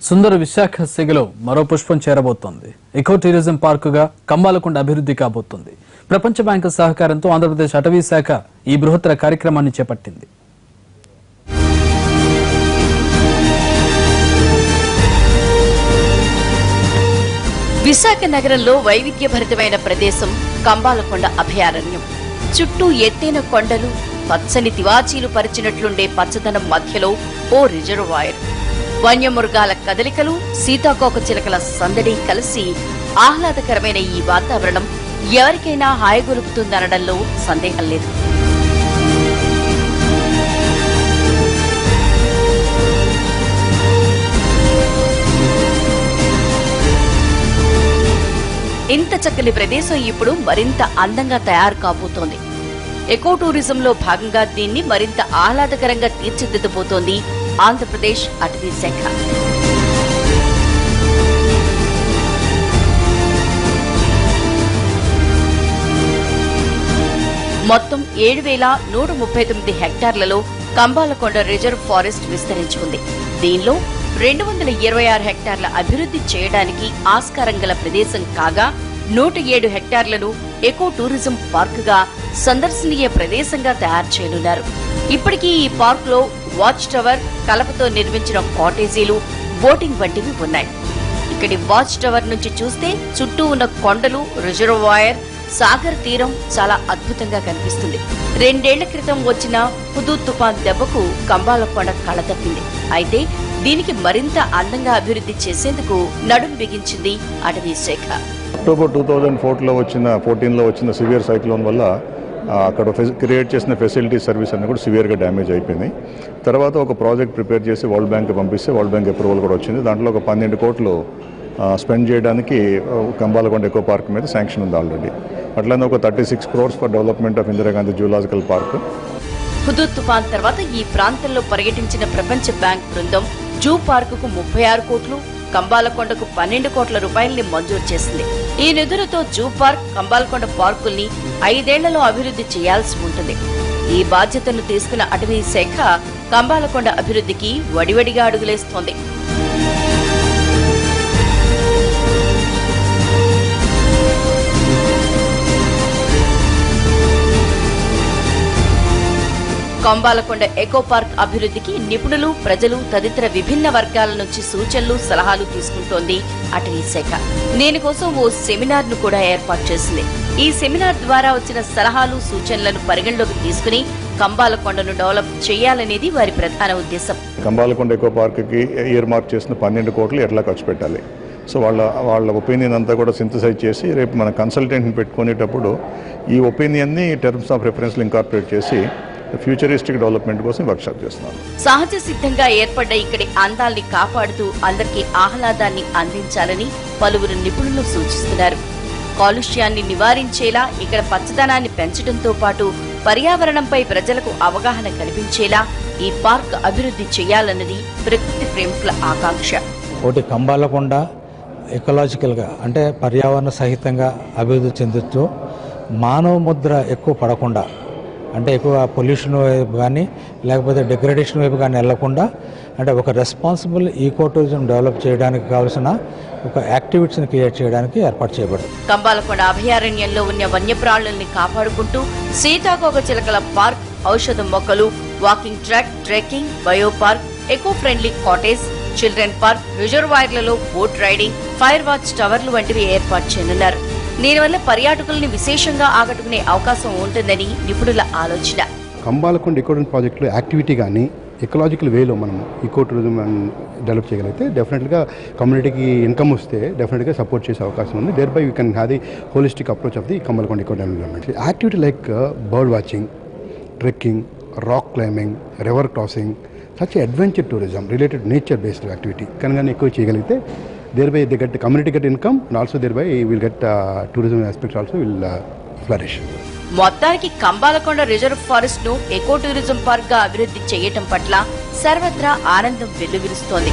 సుందర విశాఖ సెగలో మరో పుష్పం చేరబోతోంది. Eco tourism పార్కుగా Kambalakonda అభివృద్ధి కాబోతోంది. ప్రపంచ బ్యాంకు సహకారంతో ఆంధ్రప్రదేశ్ అటవీ శాఖ ఈ బృహత్తర కార్యక్రమాన్ని చేపట్టింది. విశాఖ నగరంలో వైవిధ్యభరితమైన ప్రదేశం కంబాలకొండ అభయారణ్యం. చుట్టూ ఎత్తైన కొండలు, పచ్చని తివాచీలు పరిచినట్లుండే పచ్చదనం మధ్యలో ఓ రిజర్వాయర్. వన్యమృగాల కదలికలు, సీతాకోక చిలకల సందడి కలిసి ఆహ్లాదకరమైన ఈ వాతావరణం ఎవరికైనా హాయిగొలుపుతుందనడంలో సందేహం లేదు. ఇంత చక్కని ప్రదేశం ఇప్పుడు మరింత అందంగా తయారు కాబోతోంది. ఎకో టూరిజంలో భాగంగా దీన్ని మరింత ఆహ్లాదకరంగా తీర్చిదిద్దబోతోంది ఆంధ్రప్రదేశ్ అటవీ శాఖ. మొత్తం 7,139 హెక్టార్లలో కంబాలకొండ రిజర్వ్ ఫారెస్ట్ విస్తరించి ఉంది. దీనిలో 226 హెక్టార్ల అభివృద్ధి చేయడానికి ఆస్కారం గల ప్రదేశం కాగా 107 హెక్టార్లను ఎకో టూరిజం పార్కుగా సందర్శనీయ ప్రదేశంగా తయారు చేయనున్నారు. ఇప్పటికీ ఈ పార్కులో వాచ్ టవర్, కలపతో నిర్మించిన కాటేజీలు, బోటింగ్ వంటివి ఉన్నాయి. ఇక్కడి వాచ్ టవర్ నుంచి చూస్తే చుట్టూ ఉన్న కొండలు, రిజర్వాయర్, సాగర్ తీరం చాలా అద్భుతంగా కనిపిస్తుంది. 2 ఏళ్ల క్రితం వచ్చిన హుదూద్ తుఫాన్ దెబ్బకు కంబాలకొండ కళతప్పింది. అయితే దీనికి మరింత అందంగా అభివృద్ధి చేసేందుకు నడుం బిగించింది అటవీ శాఖ. అక్టోబర్ 2014లో వచ్చిన సివియర్ సైక్లోన్ వల్ల అక్కడ క్రియేట్ చేసిన ఫెసిలిటీ సర్వీస్ అన్ని కూడా సివియర్గా డ్యామేజ్ అయిపోయినాయి. తర్వాత ఒక ప్రాజెక్ట్ ప్రిపేర్ చేసి వరల్డ్ బ్యాంక్ పంపిస్తే వరల్డ్ బ్యాంక్ అప్రూవల్ కూడా వచ్చింది. దాంట్లో ఒక 12 కోట్లు స్పెండ్ చేయడానికి కంబాలకొండ ఎకో పార్క్ మీద శాంక్షన్ ఉంది ఆల్రెడీ. అట్లనే ఒక 36 crores for development of Indira Gandhi zoological park. Hudhud తుఫాన్ తర్వాత ఈ ప్రాంతంలో పర్యటించిన ప్రపంచ బ్యాంక్ బృందం జూ పార్కుకు 36 కోట్లు, కంబాలకొండకు 12 కోట్ల రూపాయల్ని మంజూరు చేసింది. ఈ నిధులతో జూ పార్క్, కంబాలకొండ పార్కుల్ని 5 ఏళ్లలో అభివృద్ధి చేయాల్సి ఉంటుంది. ఈ బాధ్యతను తీసుకున్న అటవీ శాఖ కంబాలకొండ అభివృద్ధికి వడివడిగా అడుగులేస్తోంది. కంబాలకొండ ఎకో పార్క్ అభివృద్ధికి నిపుణులు, ప్రజలు తదితర విభిన్న వర్గాల నుంచి సూచనలు, సలహాలు తీసుకుంటోంది అటవీ శాఖ. దీనికోసం ఓ సెమినార్ ను కూడా ఏర్పాటు చేసింది. ఈ సెమినార్ ద్వారా వచ్చిన సలహాలు, సూచనలను పరిగణలోకి తీసుకుని కంబాలకొండను డెవలప్ చేయాలనేది వారి ప్రధాన ఉద్దేశం. కంబాలకొండ ఎకో పార్క్ కి ఇయర్ మార్క్ చేసిన 12 కోట్లు ఎట్లా ఖర్చు పెట్టాలి, సో వాళ్ళ ఒపీనియన్ అంతా కూడా సింథసైజ్ చేసి రేపు మన కన్సల్టెంట్ని పెట్టుకునేటప్పుడు ఈ ఒపీనియన్ని టర్మ్స్ ఆఫ్ రెఫరెన్స్లు ఇంకార్పొరేట్ చేసి ఫ్యూచరిస్టిక్ డెవలప్మెంట్ కోసం వర్క్షాప్ చేస్తున్నారు. సహజ సిద్ధంగా ఏర్పడ్డ ఇక్కడి అందాల్ని కాపాడుతూ అందరికీ ఆహ్లాదాన్ని అందించాలని పలువురు నిపుణులు సూచిస్తున్నారు. కాలుష్యాన్ని నివారించేలా, ఇక్కడ పచ్చదనాన్ని పెంచడంతో పాటు పర్యావరణంపై ప్రజలకు అవగాహన కల్పించేలా ఈ పార్క్ అభివృద్ధి చేయాలన్నది ప్రకృతి ప్రేమికుల ఆకాంక్ష. ఒకటి కంబాలకొండ ఎకలాజికల్గా అంటే పర్యావరణ సహితంగా అభివృద్ధి చెందుతూ మానవ ముద్ర ఎక్కువ పడకుండా, అంటే ఎక్కువ పొల్యూషన్ వైపు కానీ లేకపోతే డిగ్రేడేషన్ వైపు కానీ వెళ్లకుండా, అంటే ఒక రెస్పాన్సిబుల్ ఈకో టూరిజం డెవలప్ చేయడానికి కావాల్సిన ఒక యాక్టివిటీస్ని క్రియేట్ చేయడానికి ఏర్పాటు చేయబడింది. కంబాలకొండ అభయారణ్యంలో ఉన్న వన్యప్రాణుల్ని కాపాడుకుంటూ సీతాకోక చిలకల పార్క్, ఔషధ మొక్కలు, walking track, trekking, bio park, eco friendly cottage, children park, రిజర్వాయర్లలో బోట్ రైడింగ్, ఫైర్ వాచ్ టవర్లు వంటివి ఏర్పాటు చేయనున్నారు. దీనివల్ల పర్యాటకుల్ని విశేషంగా ఆకట్టుకునే అవకాశం ఉంటుందని నిపుణుల ఆలోచన. కంబాలకొండ ఎకో టూరిజం ప్రాజెక్టులో యాక్టివిటీ కానీ ఎకలాజికల్ వేలో మనం ఈకో టూరిజం డెవలప్ చేయగలిగితే డెఫినెట్గా కమ్యూనిటీకి ఇన్కమ్ వస్తే డెఫినెట్గా సపోర్ట్ చేసే అవకాశం ఉంది. There by we can have the holistic approach of the Kambalakonda eco development. Activity like bird watching, trekking, rock climbing, river crossing, such adventure tourism related nature based activity కనుక ఎక్కువ చేయగలిగితే thereby they get the community get income and also thereby we'll get tourism aspects also will flourish. మొత్తానికి Kambalakonda reserve forest ను eco tourism park గా అభివృద్ధి చేయటం పట్ల సర్వత్రా ఆనందం వెల్లువిరుస్తోంది.